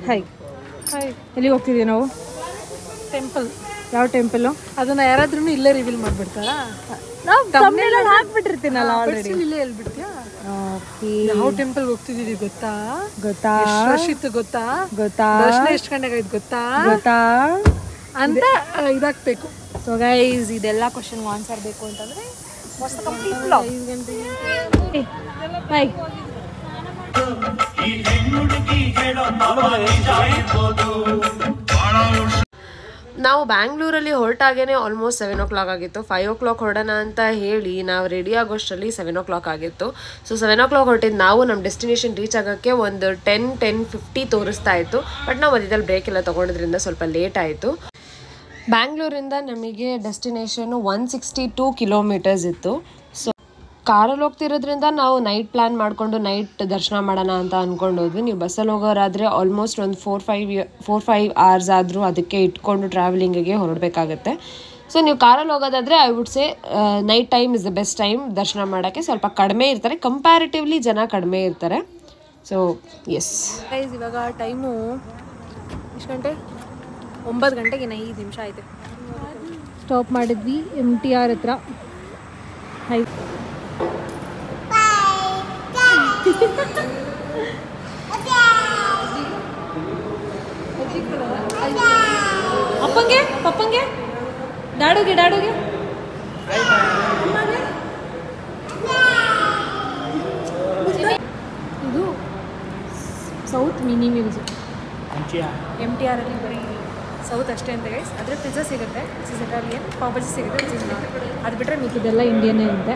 Hi hi, ಎಲ್ಲಿಗೆ ಹೋಗ್ತಿದ್ದೀವಿ ನಾವು? Temple. ಯಾವ ಟೆಂಪಲ್ಲು? ಅದನ್ನ ಯಾರಾದ್ರೂ ಇಲ್ಲೇ ರಿವೀಲ್ ಮಾಡ್ಬಿಡ್ತಾರಾ? ನಾವು ತಮಿಳಲ್ಲಿ ಹಾಕ್ಬಿಟ್ಟಿರ್ತೀನಲ್ಲ ಆಲ್ರೆಡಿ. ಇಲ್ಲೇ ಹೇಳ್ಬಿಡ್ತೀಯಾ? ಯಾವ ಟೆಂಪಲ್ ಹೋಗ್ತಿದ್ದೀವಿ ಗೊತ್ತಾ? ಗೊತ್ತಾ? ರಶಿತ್ತು ಗೊತ್ತಾ? ಗೊತ್ತಾ? ದರ್ಶನ ಎಷ್ಟು ಗಂಟೆಗೆ ಆಯ್ತು ಗೊತ್ತಾ ಗೊತ್ತಾ ಅಂತ ಇದಾಗಬೇಕು. ಸೊ ಗೈಸ್, ಇದೆಲ್ಲ ಕ್ವಶನ್ ಆನ್ಸರ್ ಬೇಕು ಅಂತಂದ್ರೆ ಮಸ್ತ್ ಕಂಪ್ಲೀಟ್ ಬ್ಲಾಗ್. 5 ಗಂಟೆಗೆ ಬಾಯ್. ನಾವು ಬ್ಯಾಂಗ್ಳೂರಲ್ಲಿ ಹೊರಟಾಗೇ ಆಲ್ಮೋಸ್ಟ್ 7 o'clock ಆಗಿತ್ತು. 5 o'clock ಹೊರಡೋಣ ಅಂತ ಹೇಳಿ ನಾವು ರೆಡಿ ಆಗೋಷ್ಟರಲ್ಲಿ 7 o'clock ಆಗಿತ್ತು. ಸೊ 7 o'clock ಹೊರಟಿದ್ದು ನಾವು ನಮ್ಮ ಡೆಸ್ಟಿನೇಷನ್ ರೀಚ್ ಆಗೋಕ್ಕೆ ಒಂದು 10:50 ತೋರಿಸ್ತಾ ಇತ್ತು. ಬಟ್ ನಾವು ಮಧ್ಯದಲ್ಲಿ ಬ್ರೇಕ್ ಎಲ್ಲ ತೊಗೊಂಡಿದ್ರಿಂದ ಸ್ವಲ್ಪ ಲೇಟ್ ಆಯಿತು. ಬ್ಯಾಂಗ್ಳೂರಿಂದ ನಮಗೆ ಡೆಸ್ಟಿನೇಷನು 162 kilometers ಇತ್ತು. ಸೊ ಕಾರಲ್ಲಿ ಹೋಗ್ತಿರೋದ್ರಿಂದ ನಾವು ನೈಟ್ ಪ್ಲ್ಯಾನ್ ಮಾಡಿಕೊಂಡು ನೈಟ್ ದರ್ಶನ ಮಾಡೋಣ ಅಂತ ಅಂದ್ಕೊಂಡೋದ್ವಿ. ನೀವು ಬಸ್ಸಲ್ಲಿ ಹೋಗೋರಾದರೆ ಆಲ್ಮೋಸ್ಟ್ ಒಂದು 4-5 hours ಆದರೂ ಅದಕ್ಕೆ ಇಟ್ಕೊಂಡು ಟ್ರಾವೆಲಿಂಗಿಗೆ ಹೊರಡಬೇಕಾಗತ್ತೆ. ಸೊ ನೀವು ಕಾರಲ್ಲಿ ಹೋಗೋದಾದರೆ I would say night time is the best time ದರ್ಶನ ಮಾಡೋಕ್ಕೆ. ಸ್ವಲ್ಪ ಕಡಿಮೆ ಇರ್ತಾರೆ, ಕಂಪ್ಯಾರಿಟಿವ್ಲಿ ಜನ ಕಡಿಮೆ ಇರ್ತಾರೆ. ಸೊ ಎಸ್ ಗೈಸ್, ಇವಾಗ ಟೈಮು ಎಷ್ಟು ಗಂಟೆ? 9 ಗಂಟೆಗೆ 5 ನಿಮಿಷ ಆಯಿತು. ಸ್ಟಾಪ್ ಮಾಡಿದ್ವಿ MTR ಹತ್ರ. ಹೈ ಅಪ್ಪಂಗೆ ಪಪ್ಪಂಗೆ ಡಾಡುಗೆ ಇದು ಸೌತ್ ಮಿನಿ ಮ್ಯೂಸ್. MTR ಅಲ್ಲಿ ಬರೀ ಸೌತ್ ಅಷ್ಟೇ ಅಂತ ಗೈಸ್. ಆದರೆ ಪಿಜ್ಜಾ ಸಿಗುತ್ತೆ, which is Italian. Pav bhaji ಸಿಗುತ್ತೆ, ವಿಚ್ ಇಸ್ ನಾಟ್. ಅದು ಬಿಟ್ಟರೆ ಮಿಕ್ಕಿದೆಲ್ಲ ಇಂಡಿಯನ್ನೇ ಅಂತೆ.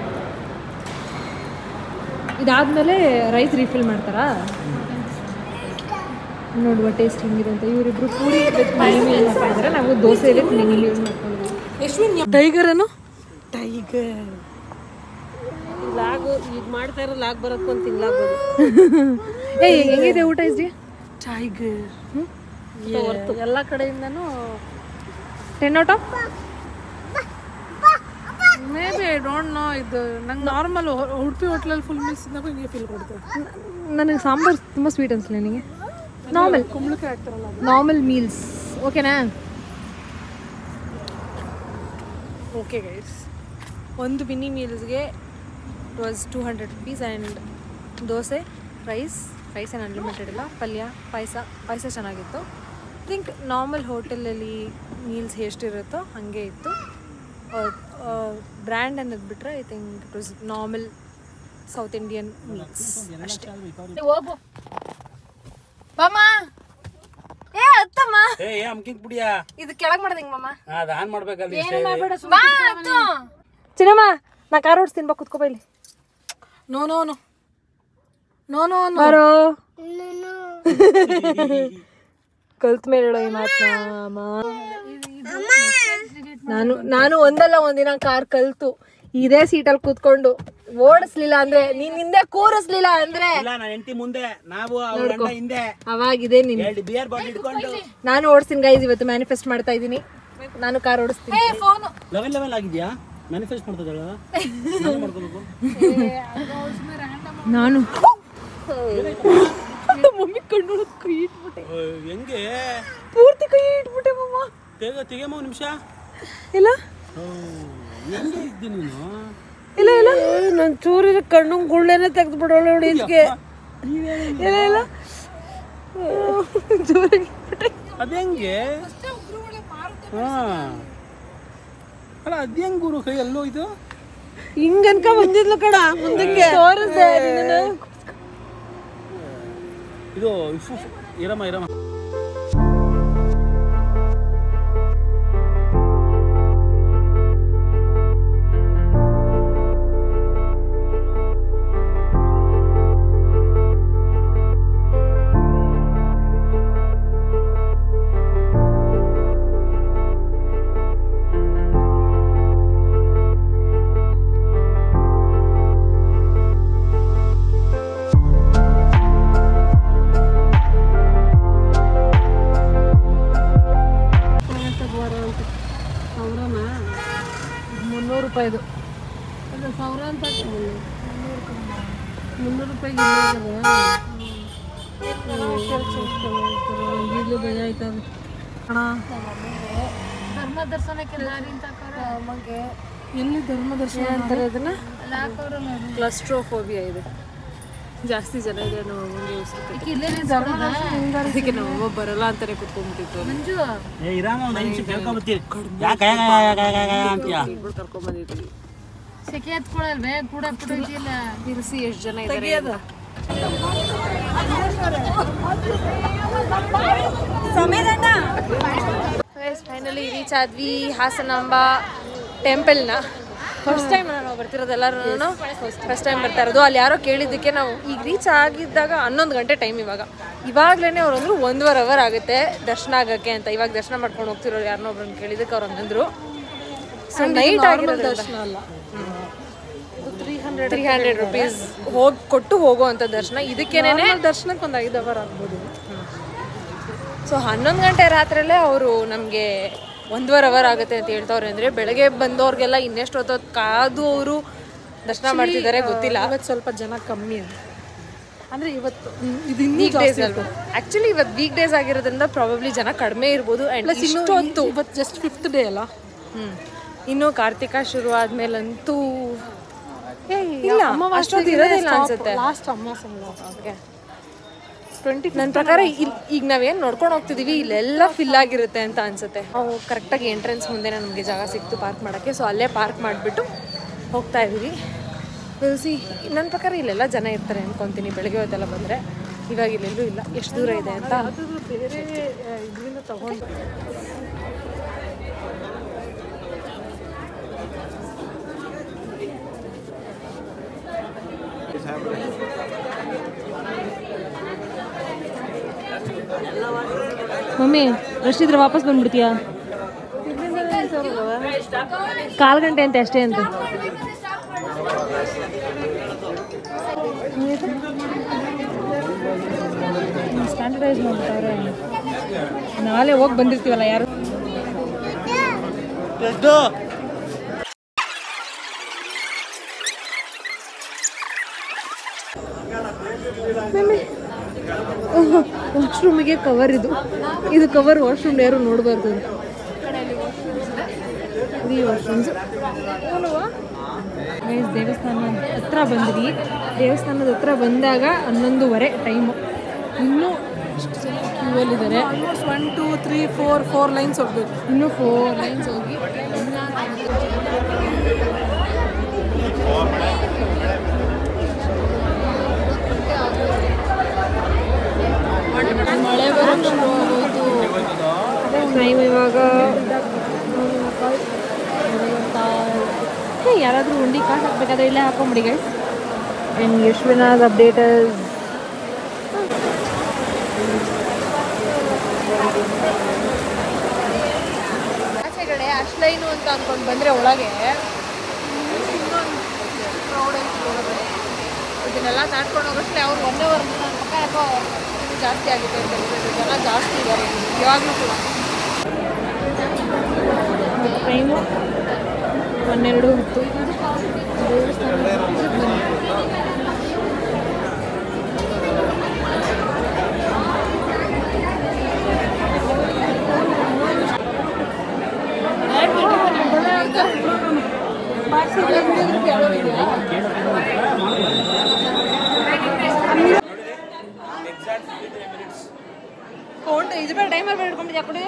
ಇದಾದಮೇಲೆ ರೈಸ್ ರೀಫಿಲ್ ಮಾಡ್ತಾರಾ? ನೋಡುವ ಟೇಸ್ಟ್ ಹೆಂಗಿದೆ ಅಂತ. ಇವರಿಬ್ರು ಪೂರಿ ವಿತ್ ಮಿನಿ ಯೂಸ್ ಮಾಡ್ತಾ ಇದ್ದಾರೆ, ನಾವು ದೋಸೆ ವಿತ್ ಮಿನಿ ಯೂಸ್ ಮಾಡ್ಕೊಂಡಿದ್ದೀವಿ. ಟೈಗರ್ ಏನು? ಟೈಗರ್ ಲಾಗು ಈಗ ಮಾಡ್ತಾ ಇರೋ ಲಾಗ್ ಬರೋದಕ್ಕೆ ಒಂದು ತಿಂಗಳಾಗ್ಬೋದು. ಹೆಂಗಿದೆ ಊಟ ಇಸ್ಡಿ? ಟೈಗರ್ ಎಲ್ಲ ಕಡೆಯಿಂದನೂ 10 out of may be I don't know. ಇದು ನಂಗೆ ನಾರ್ಮಲ್ ಉಡುಪಿ ಹೋಟ್ಲಲ್ಲಿ ಫುಲ್ ಮೀಲ್ಸ್ ಇದ್ದಾಗ ಹಿಂಗೆ ಫೀಲ್ ಕೊಡ್ತದೆ. ನನಗೆ ಸಾಂಬಾರು ತುಂಬ ಸ್ವೀಟ್ ಅನಿಸಲ್ಲ ನಿನಗೆ? ನಾರ್ಮಲ್ ಕುಂಬಳಕಾಯಿ ಹಾಕ್ತಾರಲ್ಲ, ನಾರ್ಮಲ್ ಮೀಲ್ಸ್ ಓಕೆನಾ? ಓಕೆ ಗೈಸ್, ಒಂದು ಮಿನಿ ಮೀಲ್ಸ್ಗೆ it was 200 rupees. And dosa, rice ಏನು ಅನ್ಲಿಮಿಟೆಡ್ ಇಲ್ಲ, ಪಲ್ಯ, ಪಾಯಸ ಚೆನ್ನಾಗಿತ್ತು. ಐ ಥಿಂಕ್ ನಾರ್ಮಲ್ ಹೋಟೆಲಲ್ಲಿ ಮೀಲ್ಸ್ ಎಷ್ಟಿರುತ್ತೋ ಹಾಗೆ ಇತ್ತು. ಬ್ರ್ಯಾಂಡ್ ಅನ್ನೋದು ಬಿಟ್ಟರೆ I think it was normal South Indian meals ಅಷ್ಟೇ. ಹೋಗು ಮಾಮ. ಏ ಅತ್ತಮ್ಮ, ಇದು ಕೆಳಗೆ ಮಾಡೋದು ಹೆಂಗೆ ಮಾಮ? ಚಿನ್ನಮ್ಮ, ನಾ ಕಾರ್ ಓಡಿಸ್ತೀನಿ, ಬಾ ಕುತ್ಕೋ ಇಲ್ಲಿ. No no no no no no ಬಾರೋ. ಕಲ್ತ ಮೇಲೆ ಹೇಳೋ ಈ ಮಾತಮ್ಮ. ನಾನು ಒಂದಲ್ಲ ಒಂದಿನ ಕಾರ್ ಕಲ್ತು ಇದೇ ಸೀಟಲ್ಲಿ ಕೂತ್ಕೊಂಡು ಓಡಿಸ್ಲಿಲ್ಲ ಅಂದ್ರೆ, ನೀನ್ ಹಿಂದೆ ಕೂರಿಸ್ಲಿಲ್ಲ ಅಂದ್ರೆ ಅವಾಗಿದೆ ನಿನ್. ನಾನು ಓಡಿಸ್ತೀನಿ ಗೈಸ್, ಇವತ್ತು ಮ್ಯಾನಿಫೆಸ್ಟ್ ಮಾಡ್ತಾ ಇದ್ದೀನಿ, ನಾನು ಕಾರ್ ಓಡಿಸ್ತೀನಿ. ನಾನು ಮಮ್ಮಿ ಕಣ್ಣು ಕೈ ಇಟ್ಬಿಟ್ಟೆ. ಹೆಂಗೆ ಪೂರ್ತಿ ಕೈ ಇಟ್ಬಿಟ್ಟೆ ಮಮ್ಮ. ತೆಗೆಮ್ಮ ಒಂದು ನಿಮಿಷ. ಇಲ್ಲ ಇಲ್ಲ ಇಲ್ಲ, ನನ್ನ ಚೂರಿನ ಕಣ್ಣು ಗುಳ್ಳೆನ ತೆಗೆದು ಬಿಡೋಳು ನೋಡಿ ಇದಕ್ಕೆ. ಇಲ್ಲ ಇಲ್ಲ, ಜೋರಾಗಿ ಅದೇಂಗೆ ಅಲ್ಲ, ಅದೇಂಗ್ ಗುರು ಕೈ ಎಲ್ಲೋ ಇದು ಹಿಂಗ ಅನ್ಕ ಬಂದಿದ್ಲು ಕಡ. ಮುಂದಕ್ಕೆ ತೋರಿಸ್ದೆ ಇದು ಇರಮ್ಮ. ₹300. ಅದು 1000 ಅಂತ 300 ರೂಪಾಯಿಗೆ ಈಗಲೂ ಭಯ ಆಯ್ತದೆ ಅಣ್ಣ. ಧರ್ಮ ದರ್ಶನಕ್ಕೆ ದಾರಿ ಅಂತ ನಮಗೆ ಎಲ್ಲಿ ಧರ್ಮ ದರ್ಶನ ಅಂತಾರೆ ಅದನ್ನ ಕ್ಲಸ್ಟ್ರೋಫೋಬಿಯಾ ಇದೆ. ಜಾಸ್ತಿ ಜನ ಇದೆ ನಮ್ಮ ಅಮ್ಮಂಗೆ ಅದಕ್ಕೆ ನಮ್ಮಮ್ಮ ಬರಲ್ಲ ಅಂತಾನೆ ಕುತ್ಕೊಂಡ್ಬಿಟ್ಟಿತ್ತು. ಕರ್ಕೊಂಡ್ಬಂದಿದ್ವಿ. ಸೆಕೆ ಹತ್ಕೊಳಲ್ವೇ ಕೂಡ ಇರಿಸಿ ಎಷ್ಟು ಜನ ಇದ್ದಾರೆ. ಫೈನಲಿ ರೀಚ್ ಆದ್ವಿ ಹಾಸನಾಂಬ ಟೆಂಪಲ್ನ. ಫಸ್ಟ್ ಟೈಮ್ ನಾವು ಬರ್ತಿರೋದು ಎಲ್ಲರೂ ಫಸ್ಟ್ ಟೈಮ್ ಬರ್ತಾ ಇರೋದು. ಅಲ್ಲಿ ಯಾರೋ ಕೇಳಿದ್ದಕ್ಕೆ ನಾವು ಈಗ ರೀಚ್ ಆಗಿದ್ದಾಗ 11 ಗಂಟೆ ಟೈಮ್. ಇವಾಗಲೇ ಅವ್ರು ಅಂದರು 1.5 ಅವರ್ ಆಗುತ್ತೆ ದರ್ಶನ ಆಗೋಕ್ಕೆ ಅಂತ. ಇವಾಗ ದರ್ಶನ ಮಾಡ್ಕೊಂಡು ಹೋಗ್ತಿರೋರು ಯಾರನ್ನೋ ಒಬ್ರನ್ನ ಕೇಳಿದ್ದಕ್ಕೆ ಅವ್ರು ಹಂಗಂದ್ರು. ಸೊ ನೈಟ್ ಆಗಿರೋದು ದರ್ಶನ ಅಲ್ಲ, 300 ರೂಪೀಸ್ ಕೊಟ್ಟು ಹೋಗುವಂಥ ದರ್ಶನ. ಇದಕ್ಕೇನೆ ದರ್ಶನಕ್ಕೆ ಒಂದು 5 ಅವರ್ ಆಗ್ಬೋದು. ಸೊ 11 ಗಂಟೆ ರಾತ್ರಿಯಲ್ಲೇ ಅವರು ನಮಗೆ 1.5 ಅವರ್ ಆಗುತ್ತೆ ಅಂತ ಹೇಳ್ತವ್ರೆ. ಅಂದರೆ ಬೆಳಗ್ಗೆ ಬಂದವ್ರಿಗೆಲ್ಲ ಇನ್ನೆಷ್ಟು ಹೊತ್ತು ಕಾದು ಅವರು ದರ್ಶನ ಮಾಡ್ತಿದ್ದಾರೆ ಗೊತ್ತಿಲ್ಲ. ಇವತ್ತು ಸ್ವಲ್ಪ ಜನ ಕಮ್ಮಿ ಅಂತ ಅಂದರೆ ಇವತ್ತು ಇದು ವೀಕ್ ಡೇಸ್ ಅಲ್ವಾ. ಆ್ಯಕ್ಚುಲಿ ಇವತ್ತು ವೀಕ್ ಡೇಸ್ ಆಗಿರೋದ್ರಿಂದ ಪ್ರಾಬಬ್ಲಿ ಜನ ಕಡಿಮೆ ಇರ್ಬೋದು. ಆ್ಯಂಡ್ ಇಷ್ಟು ಹೊತ್ತು ಇವತ್ತು ಜಸ್ಟ್ 5th ಡೇ ಅಲ್ಲ. ಇನ್ನು ಕಾರ್ತಿಕ ಶುರು ಆದ್ಮೇಲಂತೂ ಇಲ್ಲ ಅಷ್ಟೊತ್ತು ಇರೋದಿಲ್ಲ ಅನ್ಸುತ್ತೆ. ಲಾಸ್ಟ್ ಅಮಾವಾಸ್ಯೆ ನನ್ನ ಪ್ರಕಾರ ಈಗ ನಾವೇನು ನೋಡ್ಕೊಂಡು ಹೋಗ್ತಿದ್ದೀವಿ ಇಲ್ಲೆಲ್ಲ ಫಿಲ್ ಆಗಿರುತ್ತೆ ಅಂತ ಅನ್ಸುತ್ತೆ. ನಾವು ಕರೆಕ್ಟಾಗಿ ಎಂಟ್ರೆನ್ಸ್ ಮುಂದೆ ನಮಗೆ ಜಾಗ ಸಿಕ್ತು ಪಾರ್ಕ್ ಮಾಡೋಕ್ಕೆ. ಸೊ ಅಲ್ಲೇ ಪಾರ್ಕ್ ಮಾಡಿಬಿಟ್ಟು ಹೋಗ್ತಾ ಇದ್ದೀವಿ. ಸಿ ನನ್ನ ಪ್ರಕಾರ ಇಲ್ಲೆಲ್ಲ ಜನ ಇರ್ತಾರೆ ಅನ್ಕೊತೀನಿ ಬೆಳಗ್ಗೆ ಹೊತ್ತೆಲ್ಲ ಬಂದರೆ. ಇವಾಗ ಇಲ್ಲೆಲ್ಲೂ ಇಲ್ಲ. ಎಷ್ಟು ದೂರ ಇದೆ ಅಂತ ಬೇರೆ ಇದರಿಂದ ತಗೊಂಡು ಮಮ್ಮಿ ರಶ್ ಇದ್ರೆ ವಾಪಸ್ ಬಂದ್ಬಿಡ್ತೀಯಾ? 1/4 ಗಂಟೆ ಅಂತೆ ಅಷ್ಟೇ ಅಂತ. ಸ್ಟ್ಯಾಂಡರ್ಡೈಸ್ ಮಾಡ್ತಾರೆ. ನಾಳೆ ಹೋಗಿ ಬಂದಿರ್ತೀವಲ್ಲ ಯಾರು. ವಾಶ್ರೂಮಿಗೆ ಕವರ್ ಇದು ಕವರ್ ವಾಶ್ರೂಮ್ ಯಾರು ನೋಡಬಾರ್ದು. ವಾಶ್ರೂಮ್ಸ್ ದೇವಸ್ಥಾನ ಹತ್ರ ಬಂದ್ವಿ. ದೇವಸ್ಥಾನದ ಹತ್ರ ಬಂದಾಗ 11:30 ಟೈಮು. ಇನ್ನೂ ಎಷ್ಟು ಜನ ಕ್ಯೂವಲ್ಲಿದ್ದಾರೆ. 1 2 3 4 ಲೈನ್ಸ್ ಹೋಗ್ಬೇಕು. ಇನ್ನೂ 4 ಲೈನ್ಸ್ ಹೋಗಿ ಮಳೆ ಬರೋದು ಶುರು ಆಗೋದು. ಟೈಮ್ ಇವಾಗ ಯಾರಾದರೂ ಉಂಡಿ ಕಾಸು ಹಾಕ್ಬೇಕಾದ್ರೆ ಇಲ್ಲೇ ಹಾಕೊಂಬಿಡಿ ಗೈಸ್. ಆ್ಯಂಡ್ ಯಶ್ವಿನಾಸ್ ಅಪ್ಡೇಟರ್ಸ್ ಆಚೆ ಕಡೆ ಅಶ್ಲೈನು ಅಂತ ಅಂದ್ಕೊಂಡು ಬಂದರೆ ಒಳಗೆ ಇದನ್ನೆಲ್ಲ ದಾಟ್ಕೊಂಡು ಹೋಗೋಷ್ಟೇ ಅವ್ರು 1 ಅವರ್ ನನ್ನ ಪಕ್ಕ ಯಾಕೋ ಜಾಸ್ತಿ ಆಗಿದೆ ಅಂತ ಹೇಳಿದ್ರು. ಜನ ಜಾಸ್ತಿ ಇದ್ದಾರೆ ಇವಾಗಲೂ ಕೂಡ. ಟೈಮು 12:10. ಇದು ಬೇಡ ಟೈಮರ್ ಬೇಡ ಇಟ್ಕೊಂಡ್ಬಿಟ್ಟು ಯಾಕೆ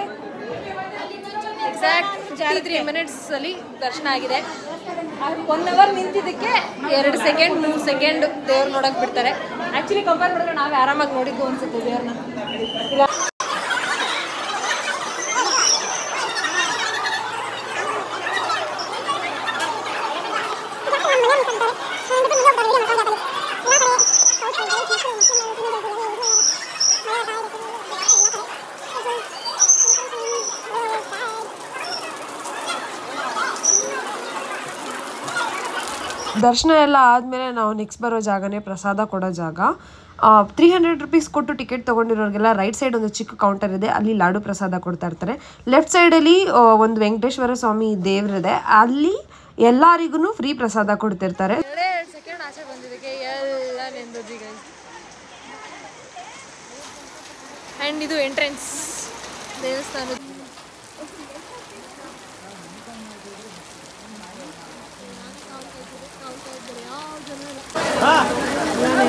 ಎಕ್ಸಾಕ್ಟ್ 53 ಮಿನಿಟ್ಸಲ್ಲಿ ದರ್ಶನ ಆಗಿದೆ. 1 ಅವರ್ ನಿಂತಿದ್ದಕ್ಕೆ 2 ಸೆಕೆಂಡ್ 3 ಸೆಕೆಂಡ್ ದೇವ್ರು ನೋಡೋಕೆ ಬಿಡ್ತಾರೆ. ಆ್ಯಕ್ಚುಲಿ ಕಂಪೇರ್ ಮಾಡಿದ್ರೆ ನಾವೇ ಆರಾಮಾಗಿ ನೋಡಿದ್ದು ಅನ್ಸುತ್ತೆ ದೇವ್ರನ್ನ. ಇಲ್ಲ ದರ್ಶನ ಎಲ್ಲ ಆದಮೇಲೆ ನಾವು ನೆಕ್ಸ್ಟ್ ಬರೋ ಜಾಗನೇ ಪ್ರಸಾದ ಕೊಡೋ ಜಾಗ. 300 ರೂಪೀಸ್ ಕೊಟ್ಟು ಟಿಕೆಟ್ ತೊಗೊಂಡಿರೋರಿಗೆಲ್ಲ ರೈಟ್ ಸೈಡ್ ಒಂದು ಚಿಕ್ಕ ಕೌಂಟರ್ ಇದೆ. ಅಲ್ಲಿ ಲಾಡು ಪ್ರಸಾದ ಕೊಡ್ತಾ ಇರ್ತಾರೆ. ಲೆಫ್ಟ್ ಸೈಡಲ್ಲಿ ಒಂದು ವೆಂಕಟೇಶ್ವರ ಸ್ವಾಮಿ ದೇವರಿದೆ. ಅಲ್ಲಿ ಎಲ್ಲರಿಗೂ ಫ್ರೀ ಪ್ರಸಾದ ಕೊಡ್ತಿರ್ತಾರೆ. 2 ಸೆಕೆಂಡ್ ಆಚೆ ಬಂದಿದ್ದೀವಿ. ಬಂದಿದ್ದಕ್ಕೆ ಎಲ್ಲ ನೆಂದೋದ್ವಿ ಗೈಸ್. ಆ್ಯಂಡ್ ಇದು ಎಂಟ್ರೆನ್ಸ್ ದೇವಸ್ಥಾನದ.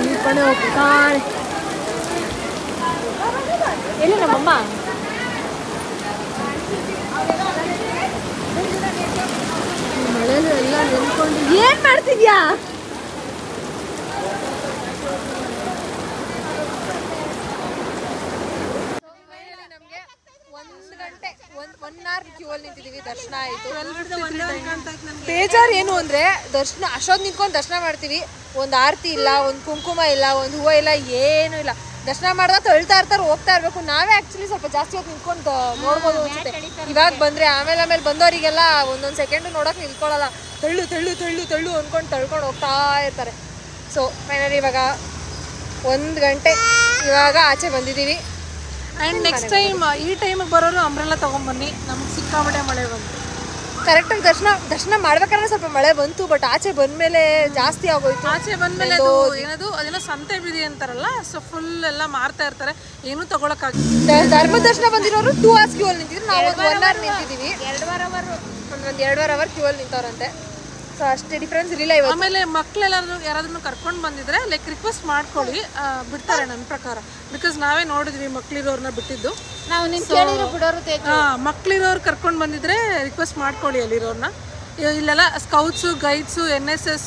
ನೆನ್ಕೊಂಡೆ ಹೋಗ್ತಾರೆ. ಎಲ್ಲಿ ನಮ್ಮಮ್ಮ? ಮಳೆಯಲ್ಲೂ ಎಲ್ಲ ನೆನ್ಕೊಂಡು ಏನ್ ಮಾಡ್ತಿದ್ಯಾ? ನಮಗೆ 1 ಗಂಟೆ 1 ಅವರ್ ಕ್ಯೂ ಅಲ್ಲಿ ನಿಂತಿದ್ದೀವಿ. ದರ್ಶನ ಆಯಿತು. ಬೇಜಾರು ಏನು ಅಂದರೆ ದರ್ಶನ ಅಷ್ಟೊಂದು ನಿಂತ್ಕೊಂಡು ದರ್ಶನ ಮಾಡ್ತೀವಿ, ಒಂದು ಆರತಿ ಇಲ್ಲ, ಒಂದು ಕುಂಕುಮ ಇಲ್ಲ, ಒಂದು ಹೂವು ಇಲ್ಲ, ಏನೂ ಇಲ್ಲ. ದರ್ಶನ ಮಾಡಿದಾಗ ತಳ್ತಾ ಇರ್ತಾರೆ, ಹೋಗ್ತಾ ಇರಬೇಕು. ನಾವೇ ಆ್ಯಕ್ಚುಲಿ ಸ್ವಲ್ಪ ಜಾಸ್ತಿ ಹೊತ್ತು ನಿಂತ್ಕೊಂಡು ನೋಡ್ಬೋದು ಅನ್ಸುತ್ತೆ. ಇವಾಗ ಬಂದರೆ ಆಮೇಲೆ ಬಂದವರಿಗೆಲ್ಲ ಒಂದೊಂದು ಸೆಕೆಂಡು ನೋಡೋಕೆ ನಿಲ್ಕೊಳ್ಳಲ್ಲ. ತಳ್ಳು ತಳ್ಳು ತಳ್ಳು ತಳ್ಳು ಅಂದ್ಕೊಂಡು ತಳ್ಕೊಂಡು ಹೋಗ್ತಾ ಇರ್ತಾರೆ. ಸೊ ಫೈನಲಿ ಇವಾಗ 1 ಗಂಟೆ ಇವಾಗ ಆಚೆ ಬಂದಿದ್ದೀವಿ. ಆ್ಯಂಡ್ ನೆಕ್ಸ್ಟ್ ಟೈಮ್ ಈ ಟೈಮಿಗೆ ಬರೋರು ಅಂಬ್ರೆಲ್ಲ ತೊಗೊಂಬನ್ನಿ. ನಮ್ಗೆ ಸಿಕ್ಕಾಪಟ್ಟೆ ಮಳೆ ಬಂತು. ಕರೆಕ್ಟಾಗಿ ದರ್ಶನ ಮಾಡ್ಬೇಕಾದ್ರೆ ಸ್ವಲ್ಪ ಮಳೆ ಬಂತು, ಬಟ್ ಆಚೆ ಬಂದಮೇಲೆ ಜಾಸ್ತಿ ಆಗೋಯ್ತು. ಆಚೆ ಬಂದಮೇಲೆ ಅದು ಅದೇನೋ ಸಂತೆ ಬೀದಿ ಅಂತಾರಲ್ಲ, ಸೊ ಫುಲ್ ಎಲ್ಲ ಮಾರ್ತಾ ಇರ್ತಾರೆ, ಏನೂ ತಗೊಳಕ್ಕಾಗಿಲ್ಲ. ಧರ್ಮ ದರ್ಶನ ಬಂದಿರೋರು 2 hours ಕ್ಯೂ ಅಲ್ಲಿ ನಿಂತಿದ್ರು, ನಾವು 1 hour ನಿಂತಿದ್ದೀವಿ. 2.5 hour ಕ್ಯೂ ಅಲ್ಲಿ ನಿಂತವ್ರಂತೆ. ಸೊ ಅಷ್ಟೇ ಡಿಫ್ರೆನ್ಸ್ ಇರಲಿಲ್ಲ ಇವತ್ತು. ಆಮೇಲೆ ಮಕ್ಕಳೆಲ್ಲರೂ ಯಾರಾದ್ರೂ ಕರ್ಕೊಂಡು ಬಂದಿದ್ರೆ ಲೈಕ್ ರಿಕ್ವೆಸ್ಟ್ ಮಾಡ್ಕೊಳ್ಳಿ, ಬಿಡ್ತಾರೆ ನನ್ನ ಪ್ರಕಾರ. ಬಿಕಾಸ್ ನಾವೇ ನೋಡಿದ್ವಿ ಮಕ್ಳಿರೋರ್ನ ಬಿಟ್ಟಿದ್ದು. ಮಕ್ಳಿರೋರು ಕರ್ಕೊಂಡು ಬಂದಿದ್ರೆ ರಿಕ್ವೆಸ್ಟ್ ಮಾಡ್ಕೊಳ್ಳಿ ಅಲ್ಲಿರೋರ್ನ. ಇಲ್ಲೆಲ್ಲ ಸ್ಕೌಟ್ಸು, ಗೈಡ್ಸು, NSS,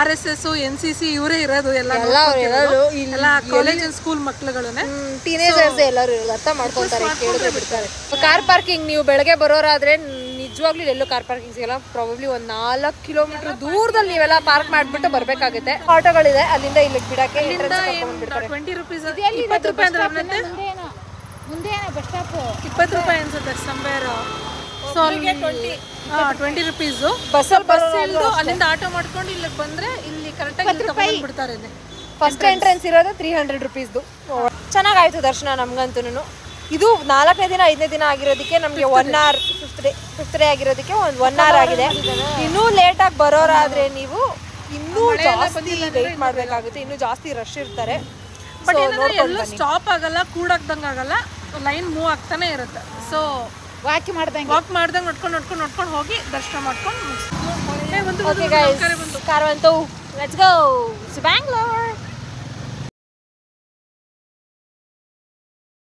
RSS, NCC ಇವರೇ ಇರೋದು. ಎಲ್ಲ ಕಾಲೇಜ್ ಅಂಡ್ ಸ್ಕೂಲ್ ಮಕ್ಳುಗಳನ್ನೇ, ಟೀನೇಜರ್ಸ್ ಎಲ್ಲರೂ ಅರ್ಥ ಮಾಡ್ಕೊತಾರೆ, ಕೇಳಿದ್ರೆ ಬಿಡ್ತಾರೆ. ಕಾರ್ ಪಾರ್ಕಿಂಗ್ ನೀವು ಬೆಳಗ್ಗೆ ಬರೋರಾದ್ರೆ ನಿಜವಾಗ್ಲೂ ಎಲ್ಲೂ ಕಾರ್ ಪಾರ್ಕಿಂಗ್ ಸಿಗಲ್ಲ. ಪ್ರಾಬಬ್ಲಿ ಒಂದು 4 ಕಿಲೋಮೀಟರ್ ದೂರದಲ್ಲಿ ನೀವೆಲ್ಲ ಪಾರ್ಕ್ ಮಾಡಿಬಿಟ್ಟು ಬರಬೇಕಾಗುತ್ತೆ. ಆಟೋಗಳಿದೆ ಅಲ್ಲಿಂದ ಇಲ್ಲಿಗೆ ಬಿಡಕ್ಕೆ. 20 ರೂಪೀಸ್, 20 ರೂಪಾಯಿ ಅಂದ್ರೆ ಮುಂದೆ ಬಸ್ ಸ್ಟಾಪ್ 20 ರೂಪಾಯಿ ಅನ್ಸುತ್ತೆ ಸಂಬೇರ್. ಸೊ 20 ರೂಪೀಸು ಬಸ್ಸಲ್ಲಿ ಇಳಿದು ಅಲ್ಲಿಂದ ಆಟೋ ಮಾಡ್ಕೊಂಡು ಇಲ್ಲಿಗೆ ಬಂದ್ರೆ ಇಲ್ಲಿ ಕರೆಕ್ಟಾಗಿ ಬಿಡ್ತಾರೆ. ಫಸ್ಟ್ ಎಂಟ್ರೆನ್ಸ್ ಇರೋದು 300 ರೂಪೀಸ್ದು. ಚೆನ್ನಾಗಾಯ್ತು ದರ್ಶನ ನಮ್ಗಂತೂ. ಇದು 4ನೇ ದಿನ 5ನೇ ದಿನ ಆಗಿರೋದಕ್ಕೆ ನಮಗೆ 1 hour, 5th ಡೇ ಆಗಿರೋದಕ್ಕೆ ಒಂದು 1 hour ಆಗಿದೆ. ಇನ್ನೂ ಲೇಟಾಗಿ ಬರೋರಾದ್ರೆ ನೀವು ಇನ್ನೂ ಜಾಸ್ತಿ ವೆಯ್ಟ್ ಮಾಡಬೇಕಾಗುತ್ತೆ, ಇನ್ನೂ ಜಾಸ್ತಿ ರಶ್ ಇರ್ತಾರೆ. ಬಟ್ ಏನಂದ್ರೆ ಎಲ್ಲೂ ಸ್ಟಾಪ್ ಆಗಲ್ಲ, ಕೂಡಾಕ್ದಂಗೆ ಆಗಲ್ಲ, ಲೈನ್ ಮೂವ್ ಆಗ್ತಾನೆ ಇರುತ್ತೆ. ಸೊ ವಾಕ್ ಮಾಡ್ದಂಗೆ ನೋಡ್ಕೊಂಡು ಹೋಗಿ ದರ್ಶನ ಮಾಡ್ಕೊಂಡು ಕಾರ್ ಬಂತು. Let's go to Bangalore.